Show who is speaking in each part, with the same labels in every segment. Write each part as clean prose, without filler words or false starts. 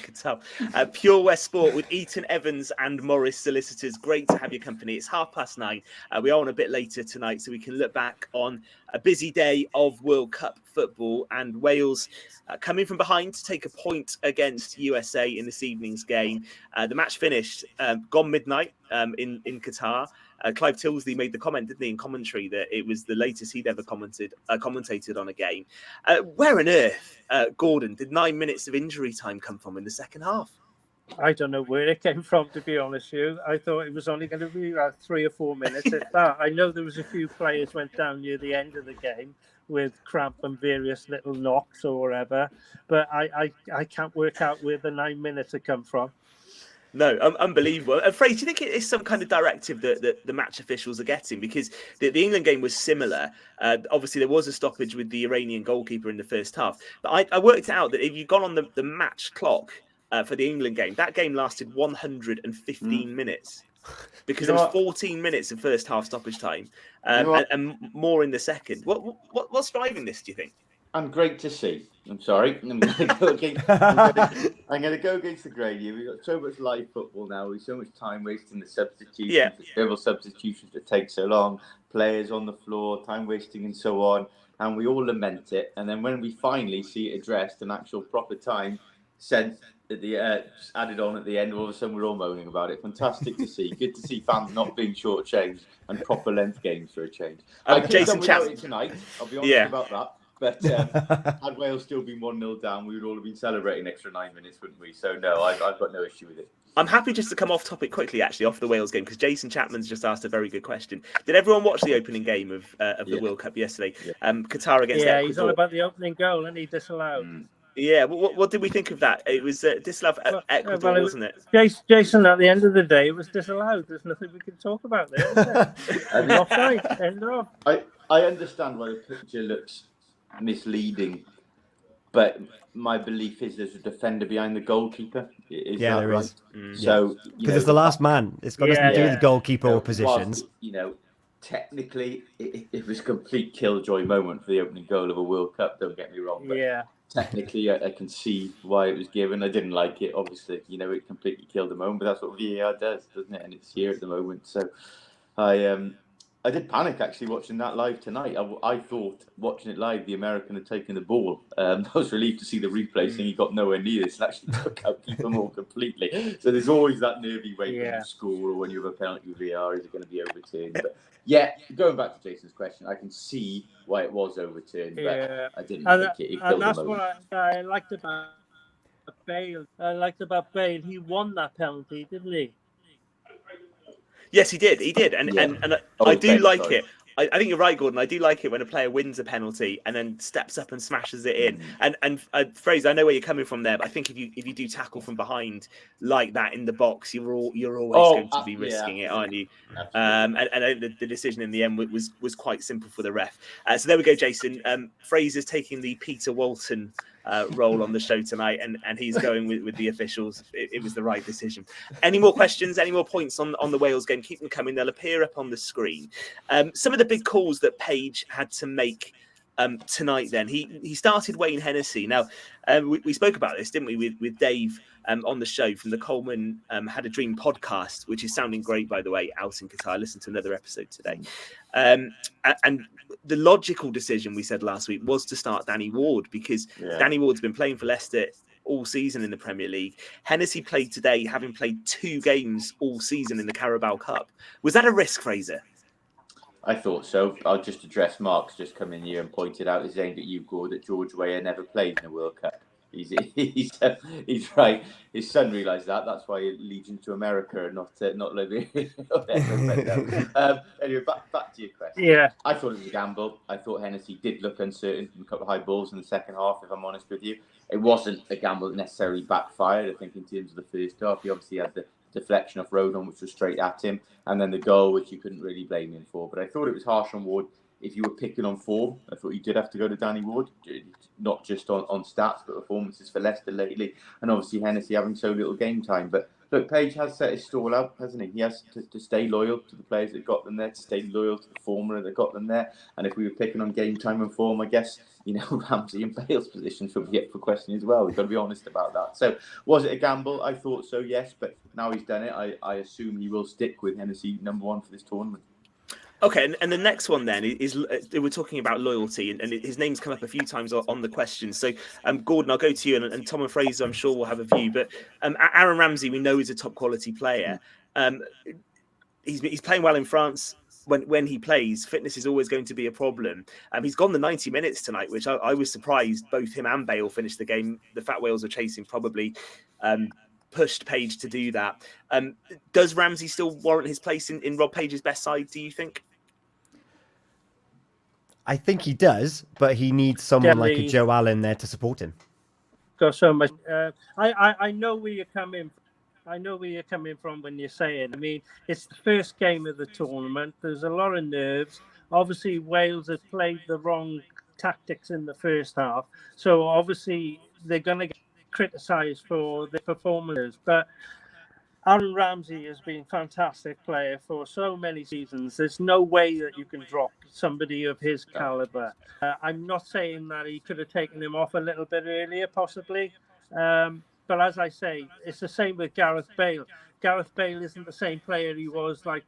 Speaker 1: Could tell. Pure West Sport with Eaton Evans and Morris Solicitors. Great to have your company. It's 9:30. We are on a bit later tonight, so we can look back on a busy day of World Cup football and Wales coming from behind to take a point against USA in this evening's game. The match finished gone midnight in Qatar. Clive Tilsley made the comment, didn't he, in commentary, that it was the latest he'd ever commentated on a game. Where on earth, Gordon, did 9 minutes of injury time come from in the second half?
Speaker 2: I don't know where it came from, to be honest with you. I thought it was only going to be about 3 or 4 minutes at that. I know there was a few players went down near the end of the game with cramp and various little knocks or whatever, but I can't work out where the 9 minutes had come from.
Speaker 1: No, unbelievable. Fraser, do you think it is some kind of directive that the match officials are getting? Because the England game was similar. Obviously, there was a stoppage with the Iranian goalkeeper in the first half. But I worked out that if you'd gone on the match clock for the England game, that game lasted 115 minutes. Because there was 14 minutes of first half stoppage time and more in the second. What's driving this, do you think?
Speaker 3: And great to see. I'm sorry. I'm going to go against the grain here. We've got so much live football now. We've so much time wasting the substitutions, the several substitutions that take so long, players on the floor, time wasting and so on. And we all lament it. And then when we finally see it addressed, an actual proper time sent at the added on at the end, all of a sudden we're all moaning about it. Fantastic to see. Good to see fans not being shortchanged and proper length games for a change.
Speaker 1: Jason
Speaker 3: Chapman tonight. I'll be honest about that. But had Wales still been 1-0 down, we would all have been celebrating extra 9 minutes, wouldn't we? So no, I've got no issue with it.
Speaker 1: I'm happy just to come off topic quickly, actually, off the Wales game, because Jason Chapman's just asked a very good question. Did everyone watch the opening game of the World Cup yesterday? Qatar against Ecuador.
Speaker 2: He's on about the opening goal, and he disallowed.
Speaker 1: Yeah, what did we think of that? It was disallowed Ecuador, wasn't it?
Speaker 2: Jason, at the end of the day, it was disallowed. There's nothing we can talk about there, is there? Offside, end off.
Speaker 3: I understand why the picture looks misleading, but my belief is there's a defender behind the goalkeeper. Is that
Speaker 4: there
Speaker 3: right?
Speaker 4: is.
Speaker 3: So
Speaker 4: because it's the last man, it's got nothing to do with the goalkeeper or positions.
Speaker 3: Whilst, technically it was a complete killjoy moment for the opening goal of a World Cup. Don't get me wrong. But technically, I can see why it was given. I didn't like it. Obviously, it completely killed the moment. But that's what VAR does, doesn't it? And it's here at the moment. So I did panic actually watching that live tonight. I thought watching it live, the American had taken the ball. I was relieved to see the replay saying he got nowhere near this and actually took out Keeper Moore completely. So there's always that nervy wait when you score or when you have a penalty with VAR, is it going to be overturned? But going back to Jason's question, I can see why it was overturned, but I didn't think it killed the moment.
Speaker 2: And that's what I liked about Bale. He won that penalty, didn't he?
Speaker 1: Yes, he did. And I do like it. I think you're right, Gordon. I do like it when a player wins a penalty and then steps up and smashes it in. And Fraser, I know where you're coming from there, but I think if you do tackle from behind like that in the box, you're always going to be risking it, aren't you? And the decision in the end was quite simple for the ref. So there we go, Jason. Fraser's taking the Peter Walton role on the show tonight, and he's going with the officials. It was the right decision. Any more questions? Any more points on the Wales game? Keep them coming. They'll appear up on the screen. Some of the big calls that Page had to make tonight. Then he started Wayne Hennessy. Now we spoke about this, didn't we, with Dave on the show from the Coleman Had a Dream podcast, which is sounding great, by the way, out in Qatar. I listened to another episode today. And the logical decision, we said last week, was to start Danny Ward, because Danny Ward's been playing for Leicester all season in the Premier League. Hennessy played today, having played 2 games all season in the Carabao Cup. Was that a risk, Fraser?
Speaker 3: I thought so. I'll just address Mark's just come in here and pointed out, it's aimed at you, Gord, that George Weah never played in a World Cup. He's right. His son realised that. That's why he allegiance to America and not living. Anyway, back to your question.
Speaker 2: Yeah,
Speaker 3: I thought it was a gamble. I thought Hennessy did look uncertain from a couple of high balls in the second half. If I'm honest with you, it wasn't a gamble that necessarily backfired. I think in terms of the first half, he obviously had the deflection off Rodon, which was straight at him, and then the goal, which you couldn't really blame him for. But I thought it was harsh on Ward. If you were picking on form, I thought you did have to go to Danny Ward, not just on stats, but performances for Leicester lately. And obviously Hennessy having so little game time. But look, Page has set his stall out, hasn't he? He has to stay loyal to the players that got them there, to stay loyal to the formula that got them there. And if we were picking on game time and form, I guess, Ramsey and Bale's positions would be up for question as well. We've got to be honest about that. So, was it a gamble? I thought so, yes. But now he's done it, I assume he will stick with Hennessy number 1 for this tournament.
Speaker 1: Okay, and the next one then is we're talking about loyalty, and his name's come up a few times on the questions. So, Gordon, I'll go to you, and Tom and Fraser, I'm sure, will have a view. But Aaron Ramsey, we know, is a top quality player. He's playing well in France. When he plays, fitness is always going to be a problem. He's gone the 90 minutes tonight, which I was surprised. Both him and Bale finished the game. The fact Wales are chasing probably pushed Page to do that. Does Ramsey still warrant his place in Rob Page's best side, do you think?
Speaker 4: I think he does, but he needs someone like a Joe Allen there to support him.
Speaker 2: Got so much. I know where you're coming. I know where you're coming from when you're saying. I mean, it's the first game of the tournament. There's a lot of nerves. Obviously, Wales have played the wrong tactics in the first half, so obviously they're going to get criticised for their performances. But Aaron Ramsey has been a fantastic player for so many seasons. There's no way that you can drop somebody of his calibre. I'm not saying that he could have taken him off a little bit earlier, possibly. But as I say, it's the same with Gareth Bale. Gareth Bale isn't the same player he was like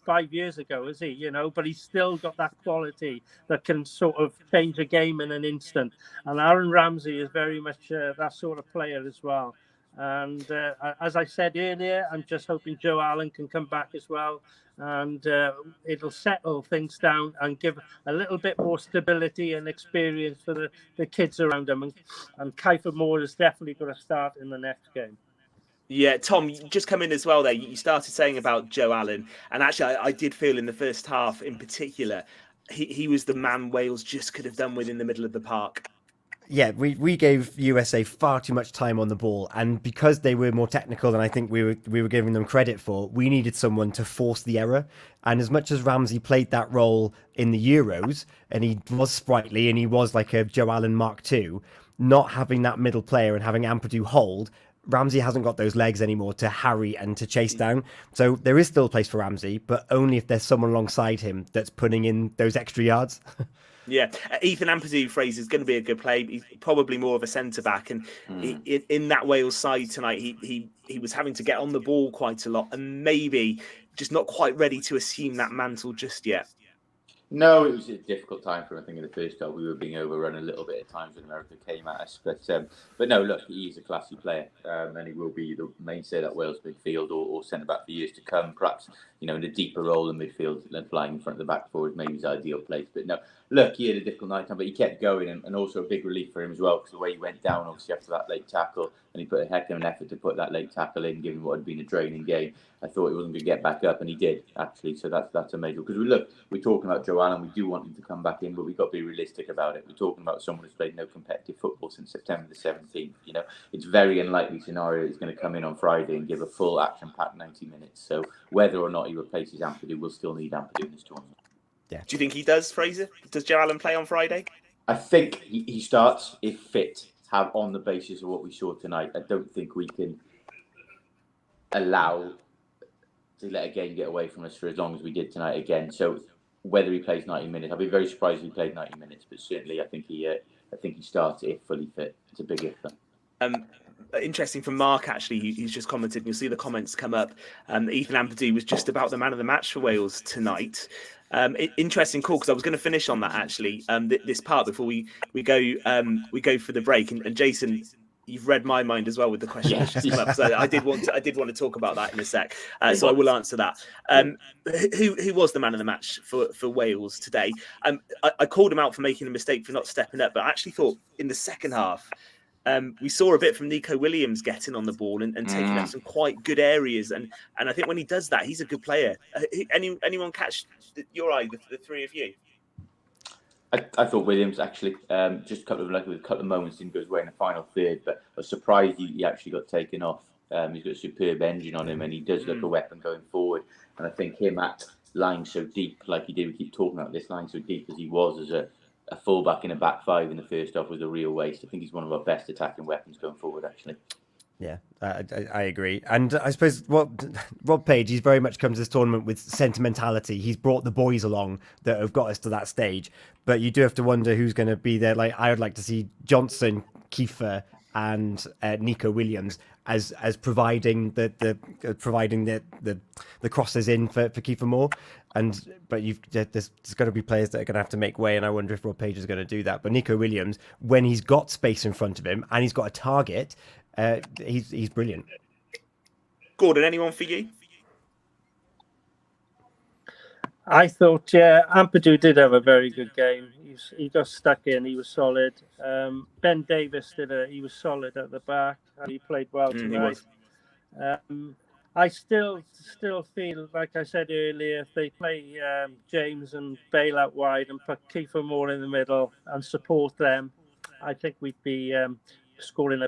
Speaker 2: 5 years ago, is he? But he's still got that quality that can sort of change a game in an instant. And Aaron Ramsey is very much that sort of player as well. And as I said earlier, I'm just hoping Joe Allen can come back as well, and it'll settle things down and give a little bit more stability and experience for the kids around him. And Kiefer Moore is definitely going to start in the next game.
Speaker 1: Yeah, Tom, you just come in as well there. You started saying about Joe Allen, and actually I did feel in the first half in particular, he was the man Wales just could have done with in the middle of the park.
Speaker 4: Yeah, we gave USA far too much time on the ball, and because they were more technical than I think we were giving them credit for, we needed someone to force the error. And as much as Ramsey played that role in the Euros, and he was sprightly and he was like a Joe Allen Mark II, not having that middle player and having Ampadu hold, Ramsey hasn't got those legs anymore to harry and to chase down. So there is still a place for Ramsey, but only if there's someone alongside him that's putting in those extra yards.
Speaker 1: Yeah, Ethan Ampadu, Fraser, is going to be a good play. He's probably more of a centre-back. And in that Wales side tonight, he was having to get on the ball quite a lot and maybe just not quite ready to assume that mantle just yet.
Speaker 3: No, it was a difficult time for him. I think in the first goal we were being overrun a little bit at times when America came at us. But no, look, he's a classy player, and he will be the mainstay of that Wales midfield or centre back for years to come. Perhaps in a deeper role in midfield than flying in front of the back forward, maybe his ideal place. But no, look, he had a difficult night time, but he kept going, and also a big relief for him as well because the way he went down, obviously after that late tackle, and he put a heck of an effort to put that late tackle in, given what had been a draining game. I thought he wasn't going to get back up, and he did actually. So that's a major. Because we're talking about Joe Allen. We do want him to come back in, but we've got to be realistic about it. We're talking about someone who's played no competitive football since September the 17th. It's very unlikely scenario he's going to come in on Friday and give a full action-packed 90 minutes. So whether or not he replaces Ampadu, we'll still need Ampadu in this tournament.
Speaker 4: Yeah.
Speaker 1: Do you think he does, Fraser? Does Joe Allen play on Friday?
Speaker 3: I think he starts if fit. Have on the basis of what we saw tonight. I don't think we can allow to let a game get away from us for as long as we did tonight again. So whether he plays 90 minutes, I'd be very surprised if he played 90 minutes. But certainly, I think he starts if fully fit. It's a big if.
Speaker 1: Interesting from Mark, actually, he's just commented, and you'll see the comments come up. Ethan Ampadu was just about the man of the match for Wales tonight. Interesting call, because I was going to finish on that, actually, this part before we go for the break. And Jason, you've read my mind as well with the question that's just come up. So I did want to talk about that in a sec. So I will answer that. Who was the man of the match for Wales today? I called him out for making a mistake for not stepping up, but I actually thought in the second half, we saw a bit from Nico Williams getting on the ball and taking up some quite good areas. And I think when he does that, he's a good player. Anyone catch your eye, the three of you?
Speaker 3: I thought Williams actually just a couple of moments didn't go his way in the final third, but I was surprised he actually got taken off. He's got a superb engine on him, and he does look a weapon going forward. And I think him at lying so deep, like he did, we keep talking about this, lying so deep as he was as a fullback in a back five in the first half was a real waste. I think he's one of our best attacking weapons going forward, actually.
Speaker 4: Yeah, I agree. And I suppose Rob Page, he's very much come to this tournament with sentimentality. He's brought the boys along that have got us to that stage. But you do have to wonder who's going to be there. Like, I would like to see Johnson, Kiefer, and Nico Williams as providing the crosses in for Kiefer Moore. But there's got to be players that are going to have to make way, and I wonder if Rob Page is going to do that. But Nico Williams, when he's got space in front of him and he's got a target, he's brilliant.
Speaker 1: Gordon, anyone for you?
Speaker 2: I thought, Ampadu did have a very good game. He got stuck in. He was solid. Ben Davis he was solid at the back. He played well tonight. I still feel, like I said earlier, if they play James and Bale out wide and put Kiefer Moore in the middle and support them, I think we'd be scoring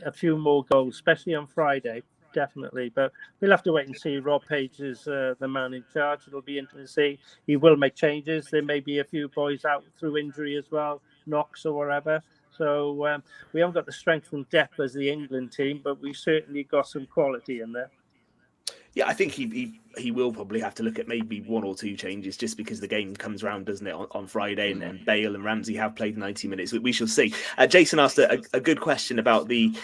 Speaker 2: a few more goals, especially on Friday. Definitely, but we'll have to wait and see. Rob Page is the man in charge. It'll be interesting to see. He will make changes. There may be a few boys out through injury as well, Knox or whatever. So we haven't got the strength and depth as the England team, but we certainly got some quality in there.
Speaker 1: Yeah, I think he will probably have to look at maybe one or two changes just because the game comes around, doesn't it, on Friday, and then Bale and Ramsey have played 90 minutes. We shall see. Jason asked a good question about the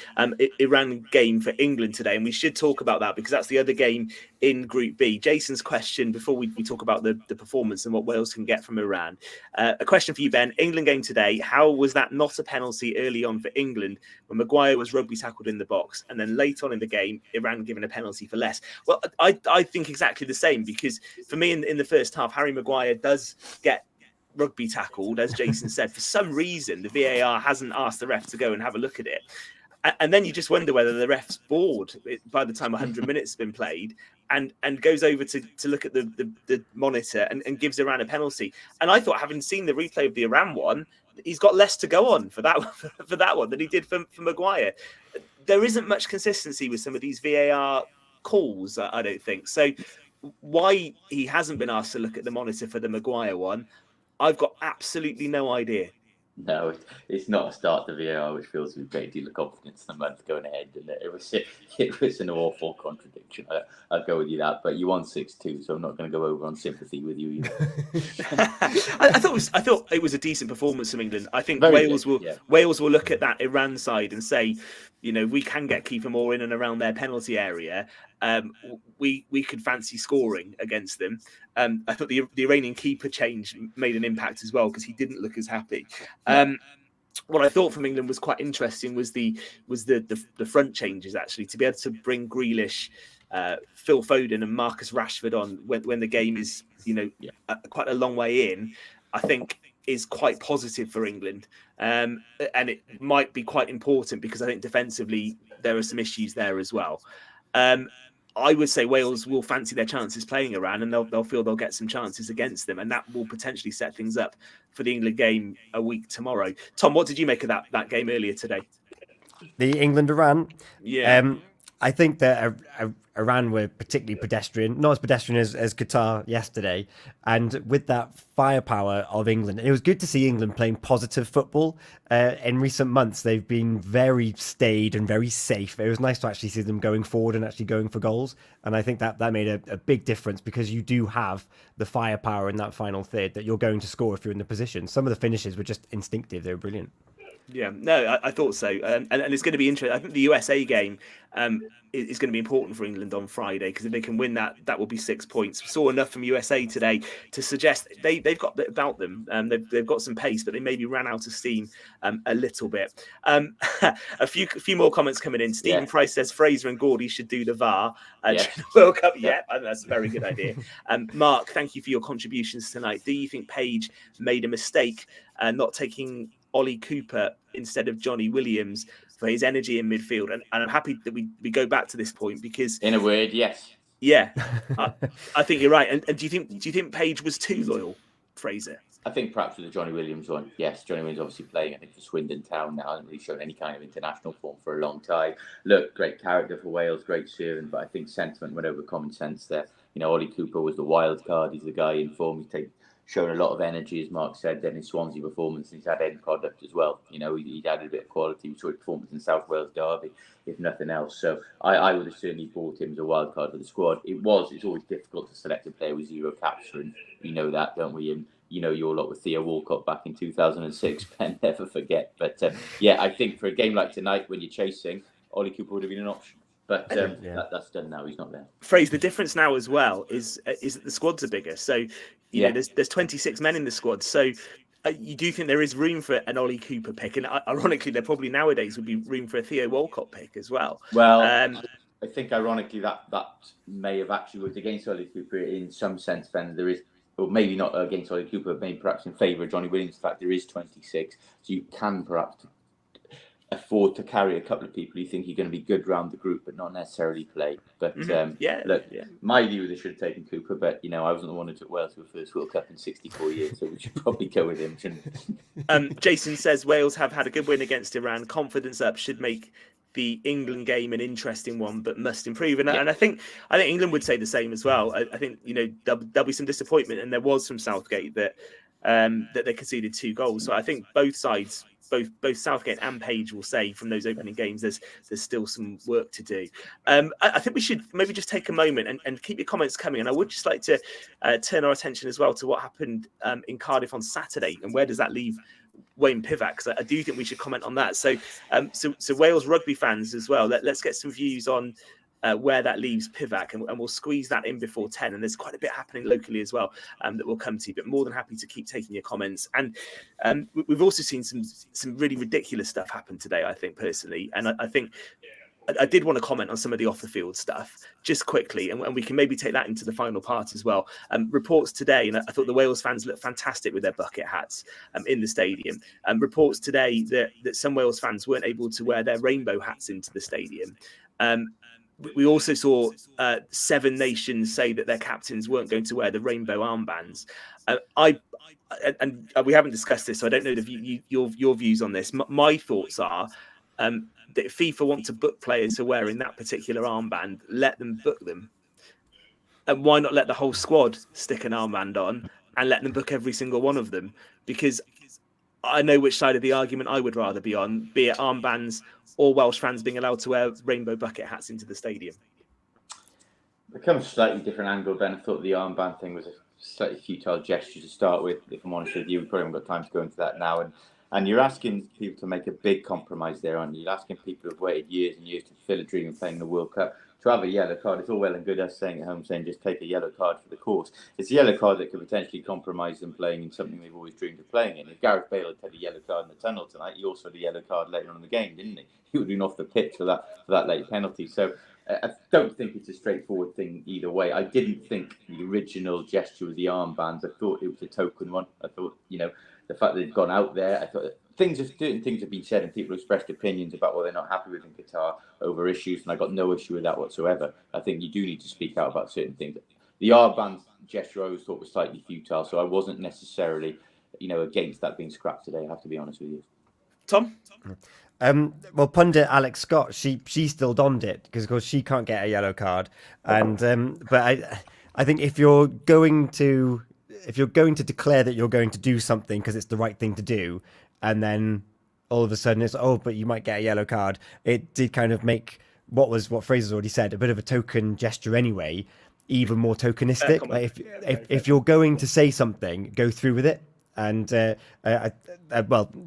Speaker 1: Iran game for England today, and we should talk about that because that's the other game in Group B. Jason's question, before we talk about the performance and what Wales can get from Iran, a question for you, Ben. England game today, how was that not a penalty early on for England when Maguire was rugby tackled in the box, and then late on in the game, Iran given a penalty for less? Well, I think exactly the same, because for me in the first half, Harry Maguire does get rugby tackled, as Jason said. For some reason, the VAR hasn't asked the ref to go and have a look at it. And then you just wonder whether the ref's bored by the time 100 minutes has been played and goes over to look at the monitor and gives Iran a penalty. And I thought, having seen the replay of the Iran one, he's got less to go on for that one than he did for Maguire. There isn't much consistency with some of these VAR calls, I don't think. So why he hasn't been asked to look at the monitor for the Maguire one, I've got absolutely no idea.
Speaker 3: No, it's not a start to VAR, which feels with a great deal of confidence in the month going ahead. And it was an awful contradiction. I'll go with you that, but you won 6-2, so I'm not going to go over on sympathy with you either.
Speaker 1: I thought it was a decent performance from England. I think Wales will look at that Iran side and say, we can get Kiefer Moore in and around their penalty area. We could fancy scoring against them. I thought the Iranian keeper change made an impact as well because he didn't look as happy. What I thought from England was quite interesting was the front changes, actually, to be able to bring Grealish, Phil Foden and Marcus Rashford on when the game is quite a long way in, I think is quite positive for England. And it might be quite important because I think defensively there are some issues there as well. I would say Wales will fancy their chances playing Iran, and they'll feel they'll get some chances against them, and that will potentially set things up for the England game a week tomorrow. Tom, what did you make of that game earlier today?
Speaker 4: The England-Iran?
Speaker 1: Yeah.
Speaker 4: I think that Iran were particularly pedestrian, not as pedestrian as Qatar yesterday. And with that firepower of England, it was good to see England playing positive football. In recent months, they've been very staid and very safe. It was nice to actually see them going forward and actually going for goals. And I think that made a big difference because you do have the firepower in that final third that you're going to score if you're in the position. Some of the finishes were just instinctive. They were brilliant.
Speaker 1: Yeah, no, I thought so. And it's going to be interesting. I think the USA game is going to be important for England on Friday because if they can win that will be 6 points. We saw enough from USA today to suggest they've got a bit about them. They've got some pace, but they maybe ran out of steam a little bit. A few more comments coming in. Stephen Price says Fraser and Gordy should do the VAR. World Cup, that's a very good idea. Mark, thank you for your contributions tonight. Do you think Page made a mistake not taking Ollie Cooper instead of Johnny Williams for his energy in midfield? And I'm happy that we go back to this point because,
Speaker 3: in a word, yes.
Speaker 1: Yeah, I think you're right. And do you think Page was too loyal, Fraser?
Speaker 3: I think perhaps with the Johnny Williams one, yes. Johnny Williams obviously playing, I think, for Swindon Town now. Hasn't really shown any kind of international form for a long time. Look, great character for Wales, great servant, but I think sentiment went over common sense there. Ollie Cooper was the wild card. He's the guy in form. He's shown a lot of energy, as Mark said, then his Swansea performance, and he's had end product as well. You know, he'd added a bit of quality. We saw his performance in South Wales Derby, if nothing else. So I would have certainly bought him as a wild card for the squad. It's always difficult to select a player with 0 caps, and you know that, don't we? And you know your lot with Theo Walcott back in 2006, Ben, never forget. But yeah, I think for a game like tonight, when you're chasing, Ollie Cooper would have been an option. But that's done now. He's not there.
Speaker 1: Fraser, the difference now as well is that the squads are bigger. So you know there's 26 men in the squad. So you do think there is room for an Ollie Cooper pick, and ironically, there probably nowadays would be room for a Theo Walcott pick as well.
Speaker 3: Well, I think ironically that may have actually worked against Ollie Cooper in some sense. Then there is, or maybe not against Ollie Cooper, but maybe perhaps in favour of Johnny Williams. In fact, there is 26, so you can perhaps afford to carry a couple of people you think you're going to be good round the group, but not necessarily play. But my view is they should have taken Cooper, but you know, I wasn't the one who took Wales to a first World Cup in 64 years, so we should probably go with him, shouldn't we?
Speaker 1: Jason says Wales have had a good win against Iran. Confidence up, should make the England game an interesting one, but must improve. And I think England would say the same as well. I think, you know, there'll be some disappointment, and there was from Southgate that they conceded 2 goals. So I think both sides, both Southgate and Page, will say from those opening games there's still some work to do. I think we should maybe just take a moment and keep your comments coming. And I would just like to turn our attention as well to what happened in Cardiff on Saturday, and where does that leave Wayne Pivac? Because I do think we should comment on that. So Wales rugby fans as well, let's get some views on where that leaves Pivac, and we'll squeeze that in before 10. And there's quite a bit happening locally as well that we'll come to, but more than happy to keep taking your comments. And we've also seen some really ridiculous stuff happen today, I think, personally. And I think I did want to comment on some of the off the field stuff just quickly, and we can maybe take that into the final part as well. Reports today, and I thought the Wales fans looked fantastic with their bucket hats in the stadium. Reports today that some Wales fans weren't able to wear their rainbow hats into the stadium. We also saw 7 nations say that their captains weren't going to wear the rainbow armbands. We haven't discussed this, so I don't know your views on this. My thoughts are that if FIFA want to book players who are wearing that particular armband, let them book them. And why not let the whole squad stick an armband on and let them book every single one of them? Because I know which side of the argument I would rather be on, be it armbands or Welsh fans being allowed to wear rainbow bucket hats into the stadium.
Speaker 3: It becomes a slightly different angle, Ben. I thought the armband thing was a slightly futile gesture to start with. If I'm honest with you, we probably haven't got time to go into that now. And you're asking people to make a big compromise there, aren't you? You're asking people who've waited years and years to fill a dream of playing the World Cup to have a yellow card. It's all well and good us saying at home, saying just take a yellow card for the course. It's a yellow card that could potentially compromise them playing in something they've always dreamed of playing in. If Gareth Bale had a yellow card in the tunnel tonight, he also had a yellow card later on in the game, didn't he? He would have been off the pitch for that late penalty. So I don't think it's a straightforward thing either way. I didn't think the original gesture with the armbands, I thought it was a token one. I thought, you know, the fact that they've gone out there, I thought certain things have been said and people expressed opinions about what they're not happy with in Qatar over issues, and I got no issue with that whatsoever. I think you do need to speak out about certain things. The armband gesture I always thought was slightly futile, so I wasn't necessarily, against that being scrapped today. I have to be honest with you.
Speaker 1: Tom?
Speaker 4: Well, pundit Alex Scott, she still donned it because, of course, she can't get a yellow card. And but I think if you're going to declare that you're going to do something because it's the right thing to do, and then all of a sudden it's but you might get a yellow card, it did kind of make what Fraser's already said, a bit of a token gesture anyway, even more tokenistic. Like if you're going to say something, go through with it. And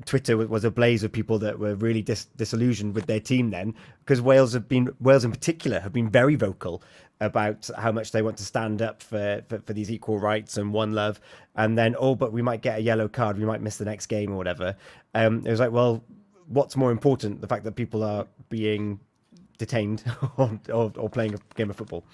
Speaker 4: Twitter was ablaze of people that were really disillusioned with their team then, because Wales in particular have been very vocal about how much they want to stand up for these equal rights and one love. And then, but we might get a yellow card, we might miss the next game or whatever. It was like, well, what's more important, the fact that people are being detained or playing a game of football?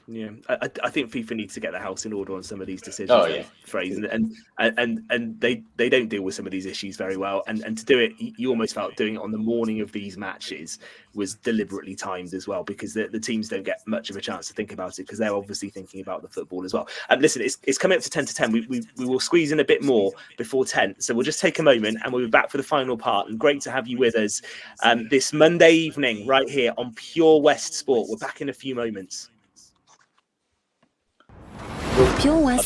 Speaker 1: Yeah, I think FIFA needs to get the house in order on some of these decisions. Fraser, and they don't deal with some of these issues very well. And to do it, you almost felt doing it on the morning of these matches was deliberately timed as well, because the teams don't get much of a chance to think about it because they're obviously thinking about the football as well. Listen, it's coming up to 10 to 10. We will squeeze in a bit more before 10, so we'll just take a moment and we'll be back for the final part. And great to have you with us this Monday evening right here on Pure West Sport. We're back in a few moments.
Speaker 5: Pure West